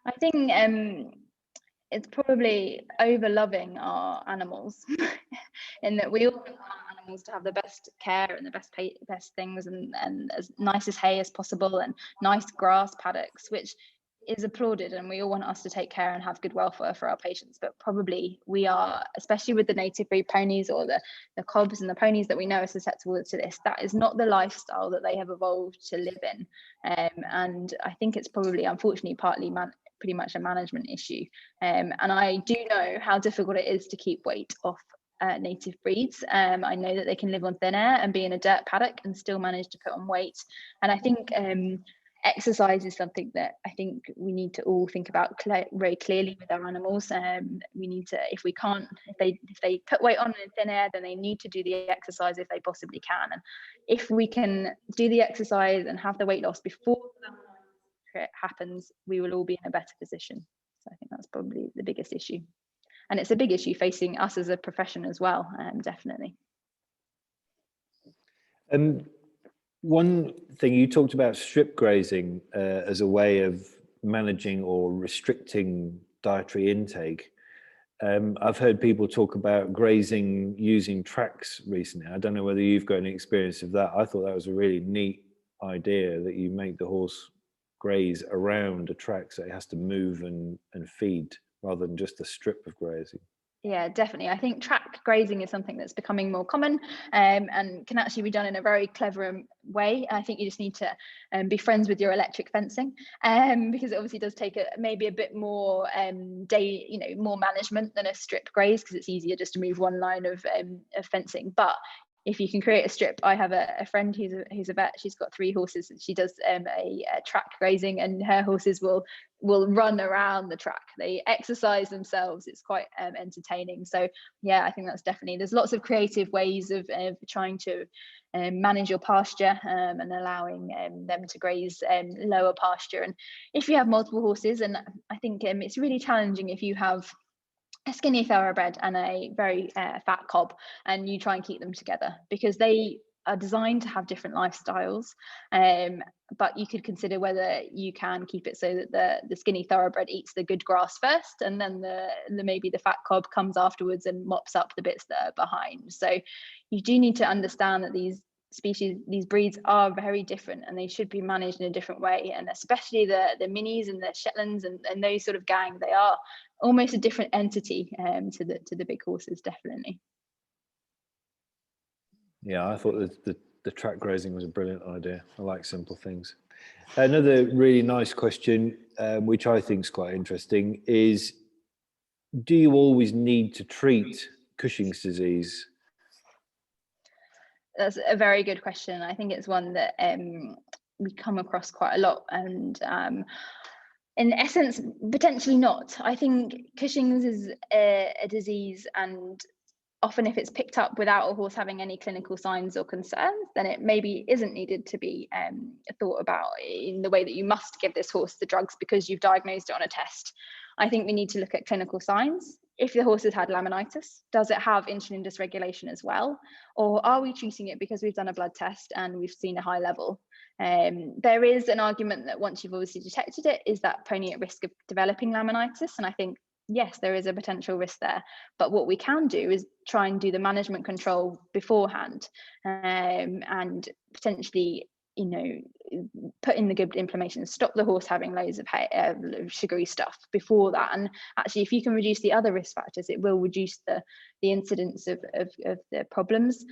I think it's probably over-loving our animals in that we all want our animals to have the best care and the best things and as nice as hay as possible and nice grass paddocks, which is applauded, and we all want us to take care and have good welfare for our patients. But probably we are, especially with the native breed ponies or the cobs and the ponies that we know are susceptible to this, that is not the lifestyle that they have evolved to live in. And I think it's probably, unfortunately, partly pretty much a management issue. And I do know how difficult it is to keep weight off native breeds. I know that they can live on thin air and be in a dirt paddock and still manage to put on weight. And I think exercise is something that I think we need to all think about very clearly with our animals. We need to, if they put weight on in thin air, then they need to do the exercise if they possibly can. And if we can do the exercise and have the weight loss before it happens, we will all be in a better position. So I think that's probably the biggest issue. And it's a big issue facing us as a profession as well, definitely. One thing you talked about, strip grazing as a way of managing or restricting dietary intake. I've heard people talk about grazing using tracks recently. I don't know whether you've got any experience of that. I thought that was a really neat idea, that you make the horse graze around a track so it has to move and feed rather than just a strip of grazing. Yeah, definitely. I think track grazing is something that's becoming more common and can actually be done in a very clever way. I think you just need to be friends with your electric fencing because it obviously does take maybe a bit more more management than a strip graze, because it's easier just to move one line of fencing. But if you can create a strip, I have a friend who's a vet. She's got 3 horses, and she does a track grazing, and her horses will run around the track. They exercise themselves. It's quite entertaining. So yeah, I think that's definitely, there's lots of creative ways of trying to manage your pasture and allowing them to graze lower pasture. And if you have multiple horses, and I think it's really challenging if you have a skinny thoroughbred and a very fat cob, and you try and keep them together, because they are designed to have different lifestyles. But you could consider whether you can keep it so that the skinny thoroughbred eats the good grass first, and then maybe the fat cob comes afterwards and mops up the bits that are behind. So you do need to understand that these breeds are very different, and they should be managed in a different way. And especially the minis and the Shetlands and those sort of gang, they are almost a different entity to the big horses, definitely. Yeah, I thought the track grazing was a brilliant idea. I like simple things. Another really nice question, which I think is quite interesting, is, do you always need to treat Cushing's disease? That's a very good question. I think it's one that we come across quite a lot, and in essence, potentially not. I think Cushing's is a disease, and often if it's picked up without a horse having any clinical signs or concerns, then it maybe isn't needed to be thought about in the way that you must give this horse the drugs because you've diagnosed it on a test. I think we need to look at clinical signs. If the horse has had laminitis, does it have insulin dysregulation as well? Or are we treating it because we've done a blood test and we've seen a high level? There is an argument that once you've obviously detected it, is that pony at risk of developing laminitis? And I think, yes, there is a potential risk there. But what we can do is try and do the management control beforehand, and potentially, put in the good inflammation, stop the horse having loads of sugary stuff before that. And actually, if you can reduce the other risk factors, it will reduce the incidence of the problems.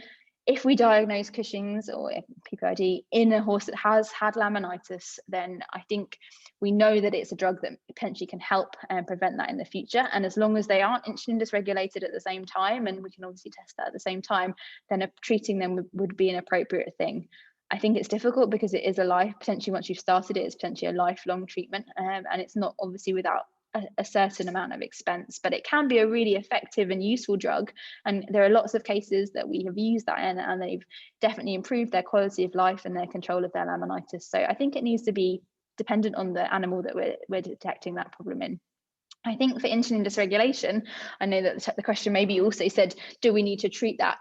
If we diagnose Cushing's or PPID in a horse that has had laminitis, then I think we know that it's a drug that potentially can help and prevent that in the future. And as long as they aren't insulin dysregulated at the same time, and we can obviously test that at the same time, then treating them would be an appropriate thing. I think it's difficult because it is potentially once you've started it, it's potentially a lifelong treatment, and it's not obviously without a certain amount of expense, but it can be a really effective and useful drug. And there are lots of cases that we have used that in, and they've definitely improved their quality of life and their control of their laminitis. So I think it needs to be dependent on the animal that we're detecting that problem in. I think for insulin dysregulation, I know that the question maybe also said, do we need to treat that?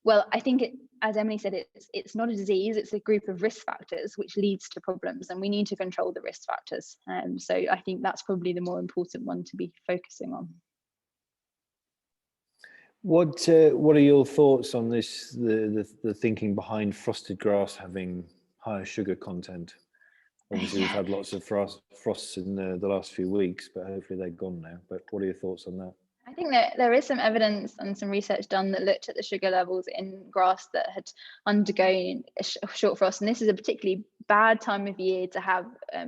Well, I think as Emily said, it's not a disease, it's a group of risk factors which leads to problems, and we need to control the risk factors. So I think that's probably the more important one to be focusing on. What are your thoughts on this, the thinking behind frosted grass having higher sugar content? Obviously, we've had lots of frosts in the last few weeks, but hopefully they're gone now. But what are your thoughts on that? I think that there is some evidence and some research done that looked at the sugar levels in grass that had undergone a short frost. And this is a particularly bad time of year to have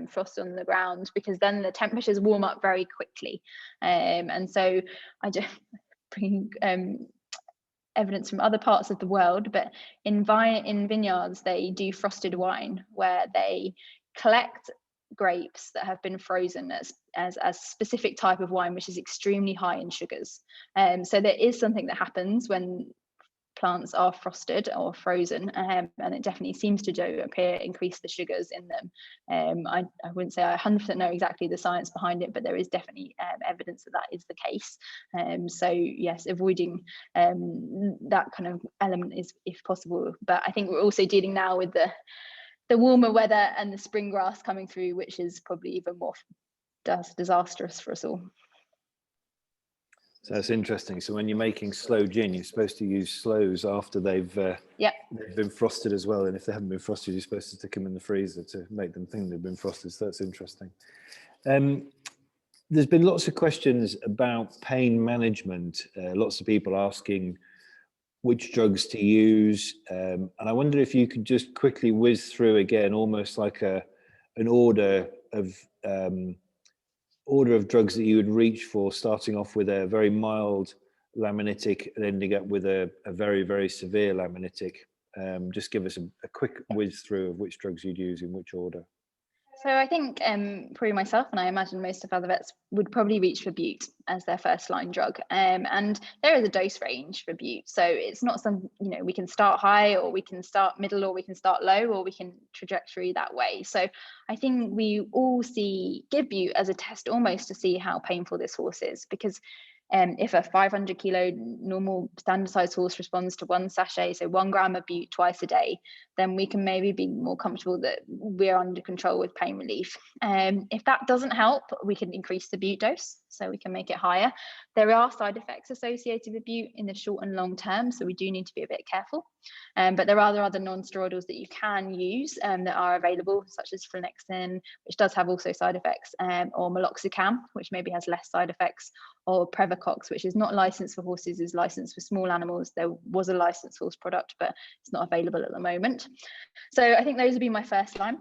frost on the ground, because then the temperatures warm up very quickly. And so I just bring evidence from other parts of the world, but in vineyards, they do frosted wine where they collect grapes that have been frozen as a specific type of wine, which is extremely high in sugars. So there is something that happens when plants are frosted or frozen, and it definitely seems to increase the sugars in them. I wouldn't say I 100% know exactly the science behind it, but there is definitely evidence that that is the case. So yes, avoiding that kind of element is if possible. But I think we're also dealing now with the warmer weather and the spring grass coming through, which is probably even more disastrous for us all. So that's interesting. So when you're making sloe gin, you're supposed to use sloes after they've been frosted as well. And if they haven't been frosted, you're supposed to stick them in the freezer to make them think they've been frosted. So that's interesting. There's been lots of questions about pain management. Lots of people asking which drugs to use. And I wonder if you could just quickly whiz through again, almost like an order of drugs that you would reach for, starting off with a very mild laminitic and ending up with a very, very severe laminitic. Just give us a quick whiz through of which drugs you'd use in which order. So I think probably myself, and I imagine most of other vets, would probably reach for bute as their first line drug. And there is a dose range for bute. So it's not some, we can start high, or we can start middle, or we can start low, or we can trajectory that way. So I think we all give bute as a test almost to see how painful this horse is, because if a 500 kilo normal standard size horse responds to 1 sachet, so 1 gram of bute twice a day, then we can maybe be more comfortable that we're under control with pain relief. If that doesn't help, we can increase the bute dose, so we can make it higher. There are side effects associated with bute in the short and long term, so we do need to be a bit careful. But there are other non-steroidals that you can use that are available, such as flunixin, which does have also side effects, or meloxicam, which maybe has less side effects, or Previcox, which is not licensed for horses, is licensed for small animals. There was a licensed horse product, but it's not available at the moment. So I think those would be my first line.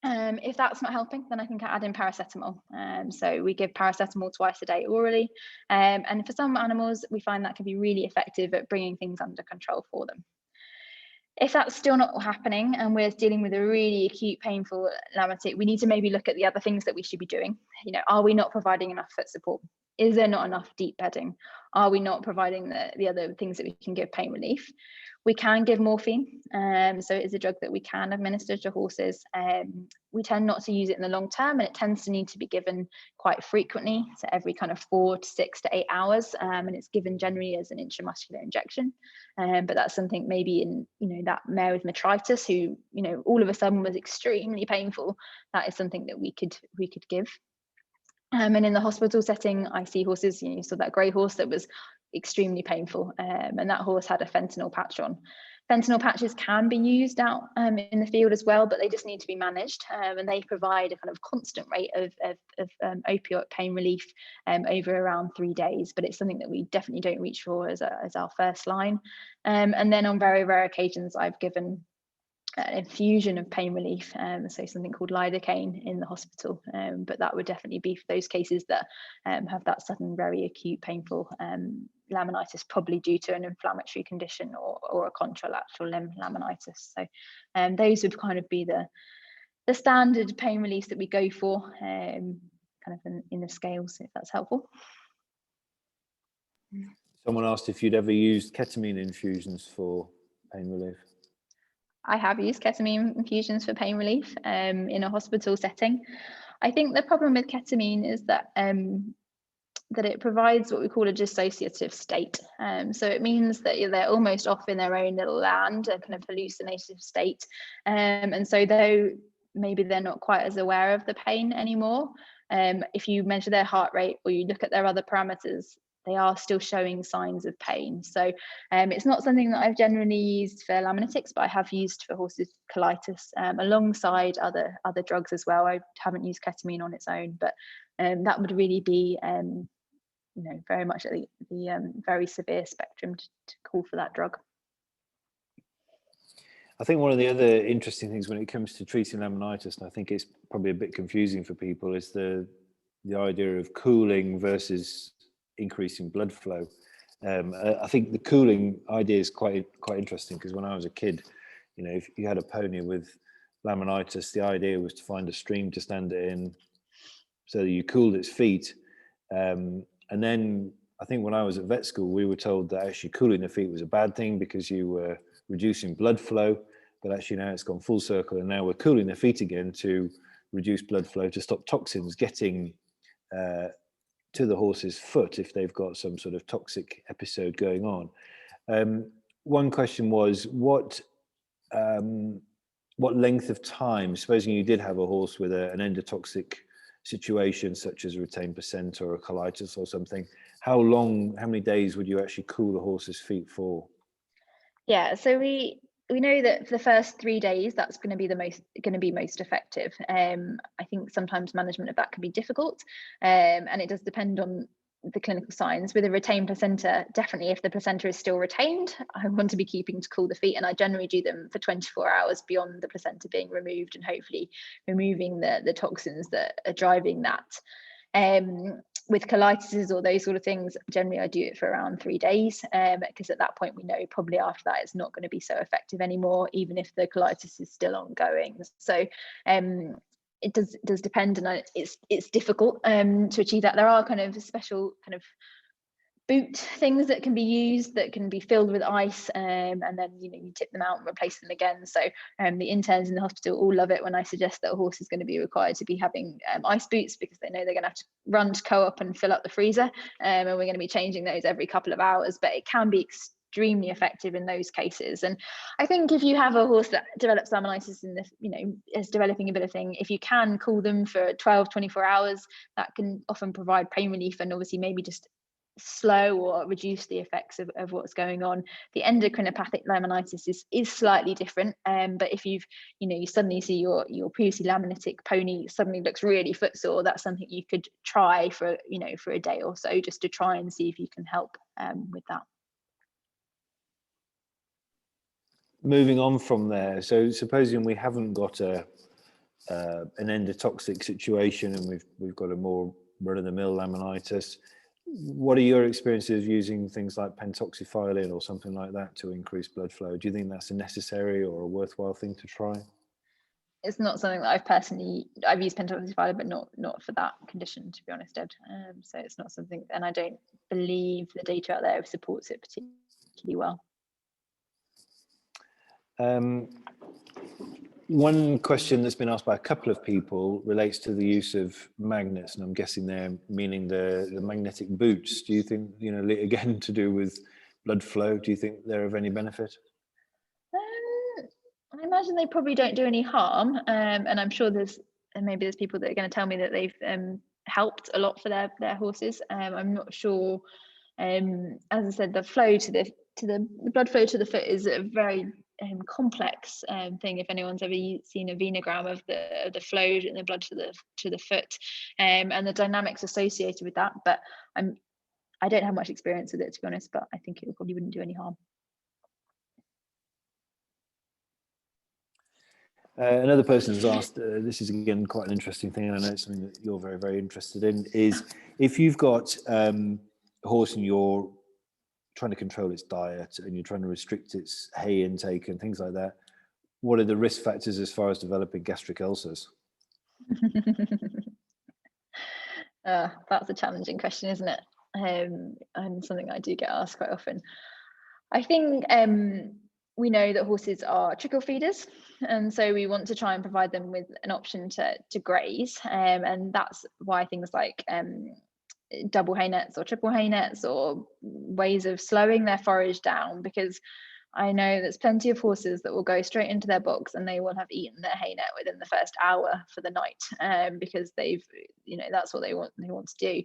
If that's not helping, then I think I add in paracetamol. So we give paracetamol twice a day orally. And for some animals, we find that can be really effective at bringing things under control for them. If that's still not happening and we're dealing with a really acute, painful laminitic, we need to maybe look at the other things that we should be doing. Are we not providing enough foot support? Is there not enough deep bedding? Are we not providing the other things that we can give pain relief? We can give morphine, so it's a drug that we can administer to horses. We tend not to use it in the long term, and it tends to need to be given quite frequently, so every kind of 4 to 6 to 8 hours, and it's given generally as an intramuscular injection. But that's something maybe in that mare with metritis who all of a sudden was extremely painful. That is something that we could give. And in the hospital setting, I see horses, you saw that grey horse that was extremely painful, and that horse had a fentanyl patch on. Fentanyl patches can be used out in the field as well, but they just need to be managed, and they provide a kind of constant rate of opioid pain relief over around 3 days, but it's something that we definitely don't reach for as our first line. And then on very rare occasions, I've given an infusion of pain relief, so something called lidocaine in the hospital, but that would definitely be for those cases that have that sudden very acute painful laminitis, probably due to an inflammatory condition or a contralateral limb laminitis. So those would kind of be the standard pain relief that we go for, kind of in the scales, if that's helpful. Someone asked if you'd ever used ketamine infusions for pain relief. I have used ketamine infusions for pain relief in a hospital setting. I think the problem with ketamine is that that it provides what we call a dissociative state. So it means that they're almost off in their own little land, a kind of hallucinative state. And so though maybe they're not quite as aware of the pain anymore, if you measure their heart rate or you look at their other parameters, they are still showing signs of pain. So it's not something that I've generally used for laminitis, but I have used for horses with colitis alongside other drugs as well. I haven't used ketamine on its own, but that would really be very much at the very severe spectrum to call for that drug. I think one of the other interesting things when it comes to treating laminitis, and I think it's probably a bit confusing for people, is the idea of cooling versus increasing blood flow. I think the cooling idea is quite interesting, because when I was a kid, if you had a pony with laminitis, the idea was to find a stream to stand it in so that you cooled its feet. And then I think when I was at vet school, we were told that actually cooling the feet was a bad thing because you were reducing blood flow. But actually now it's gone full circle, and now we're cooling the feet again to reduce blood flow, to stop toxins getting to the horse's foot if they've got some sort of toxic episode going on. One question was, what length of time, supposing you did have a horse with an endotoxic situation such as a retained placenta or a colitis or something, how many days would you actually cool the horse's feet for? Yeah, so we know that for the first 3 days, that's going to be most effective. I think sometimes management of that can be difficult, and it does depend on the clinical signs. With a retained placenta, definitely if the placenta is still retained, I want to be keeping to cool the feet, and I generally do them for 24 hours beyond the placenta being removed, and hopefully removing the toxins that are driving that. With colitis or those sort of things, generally I do it for around 3 days, because at that point we know probably after that it's not going to be so effective anymore, even if the colitis is still ongoing. So it does depend, and it's difficult to achieve that. There are kind of special kind of boot things that can be used that can be filled with ice, and then you tip them out and replace them again. So the interns in the hospital all love it when I suggest that a horse is going to be required to be having ice boots, because they know they're going to have to run to co-op and fill up the freezer, and we're going to be changing those every couple of hours. But it can be extremely effective in those cases. And I think if you have a horse that develops laminitis in is developing a bit of thing, if you can cool them for 12-24 hours, that can often provide pain relief, and obviously maybe just slow or reduce the effects of what's going on. The endocrinopathic laminitis is slightly different, but if you suddenly see your previously laminitic pony suddenly looks really footsore, that's something you could try for a day or so, just to try and see if you can help with that. Moving on from there, so supposing we haven't got an endotoxic situation and we've got a more run-of-the-mill laminitis, what are your experiences using things like pentoxifylline or something like that to increase blood flow? Do you think that's a necessary or a worthwhile thing to try? It's not something that I've used pentoxifylline, but not for that condition, to be honest, Ed. So it's not something, and I don't believe the data out there supports it particularly well. One question that's been asked by a couple of people relates to the use of magnets, and I'm guessing they're meaning the magnetic boots. Do you think, again, to do with blood flow, do you think they're of any benefit? I imagine they probably don't do any harm, and I'm sure there's people that are going to tell me that they've helped a lot for their horses. I'm not sure. As I said, the flow to the blood flow to the foot is a very complex thing. If anyone's ever seen a venogram of the flow in the blood to the foot, and the dynamics associated with that, but I don't have much experience with it, to be honest, but I think it probably wouldn't do any harm. Another person has asked, this is again quite an interesting thing, and I know it's something that you're very, very interested in, is if you've got a horse and you're trying to control its diet and you're trying to restrict its hay intake and things like that, what are the risk factors as far as developing gastric ulcers? That's a challenging question, isn't it? And something I do get asked quite often. I think we know that horses are trickle feeders, and so we want to try and provide them with an option to graze, and that's why things like double hay nets or triple hay nets, or ways of slowing their forage down, because I know there's plenty of horses that will go straight into their box and they will have eaten their hay net within the first hour for the night, because they've, that's what they want to do.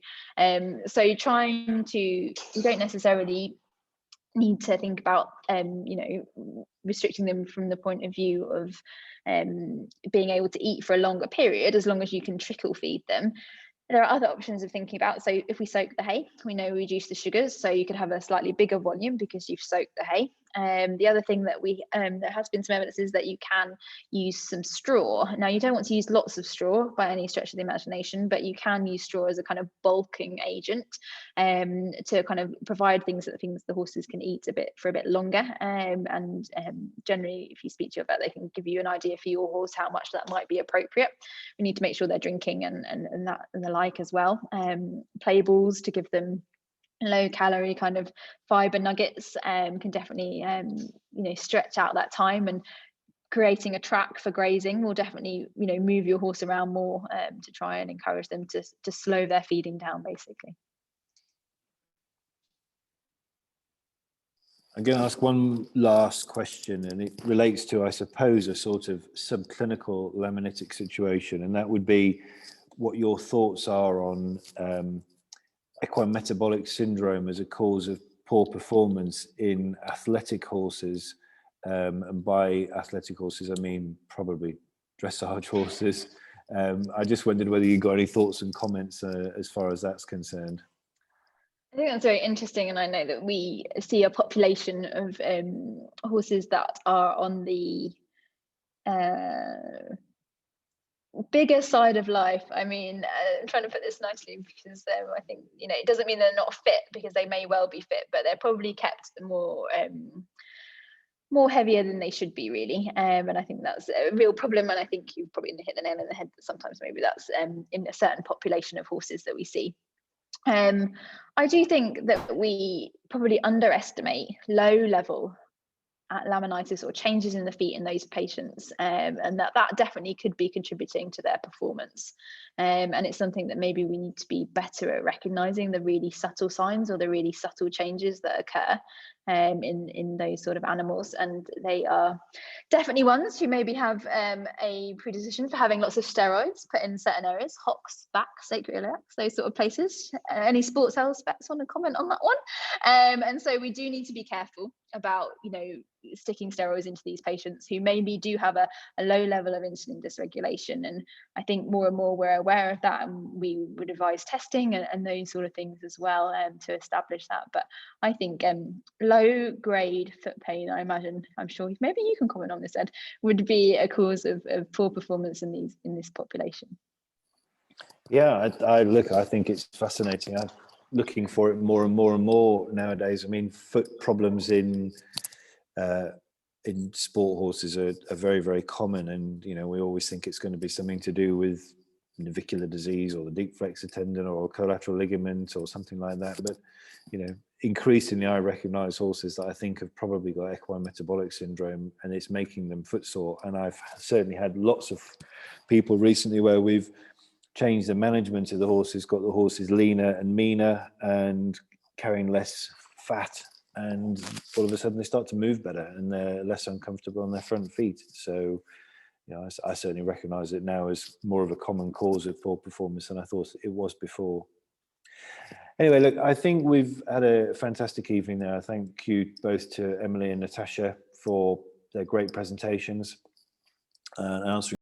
So trying to, you don't necessarily need to think about restricting them from the point of view of being able to eat for a longer period, as long as you can trickle feed them. There are other options of thinking about. So if we soak the hay, we know we reduce the sugars, so you could have a slightly bigger volume because you've soaked the hay. The other thing that there has been some evidence is that you can use some straw. Now, you don't want to use lots of straw by any stretch of the imagination, but you can use straw as a kind of bulking agent, to kind of provide things the horses can eat for a bit longer. And generally, if you speak to your vet, they can give you an idea for your horse how much that might be appropriate. We need to make sure they're drinking and the like as well. Play balls to give them low calorie kind of fiber nuggets can definitely stretch out that time, and creating a track for grazing will definitely move your horse around more, to try and encourage them to slow their feeding down, basically. I'm going to ask one last question, and it relates to, I suppose, a sort of subclinical laminitic situation, and that would be what your thoughts are on equine metabolic syndrome as a cause of poor performance in athletic horses. And by athletic horses, I mean probably dressage horses. I just wondered whether you got any thoughts and comments as far as that's concerned. I think that's very interesting, and I know that we see a population of horses that are on the bigger side of life. I mean, I'm trying to put this nicely, because I think it doesn't mean they're not fit, because they may well be fit, but they're probably kept more heavier than they should be, really. And I think that's a real problem, and I think you've probably hit the nail on the head that sometimes maybe that's in a certain population of horses that we see. I do think that we probably underestimate low level laminitis or changes in the feet in those patients, and that definitely could be contributing to their performance. And it's something that maybe we need to be better at recognizing the really subtle signs or the really subtle changes that occur in those sort of animals. And they are definitely ones who maybe have a predisposition for having lots of steroids put in certain areas, hocks, back, sacroiliacs, those sort of places. Any sports health vets want to comment on that one? And so we do need to be careful about sticking steroids into these patients who maybe do have a low level of insulin dysregulation. And I think more and more we're aware of that, and we would advise testing and those sort of things as well, to establish that. But I think low grade foot pain, I'm sure maybe you can comment on this, Ed, would be a cause of poor performance in this population. Yeah, I think it's fascinating. I'm looking for it more and more and more nowadays. I mean, foot problems in sport horses are very, very common, and we always think it's going to be something to do with navicular disease or the deep flexor tendon or collateral ligament or something like that. But increasingly I recognize horses that I think have probably got equine metabolic syndrome, and it's making them footsore. And I've certainly had lots of people recently where we've changed the management of the horses, got the horses leaner and meaner and carrying less fat, and all of a sudden they start to move better and they're less uncomfortable on their front feet. So I certainly recognize it now as more of a common cause of poor performance than I thought it was before. Anyway, look, I think we've had a fantastic evening there. Thank you both to Emily and Natasha for their great presentations and answering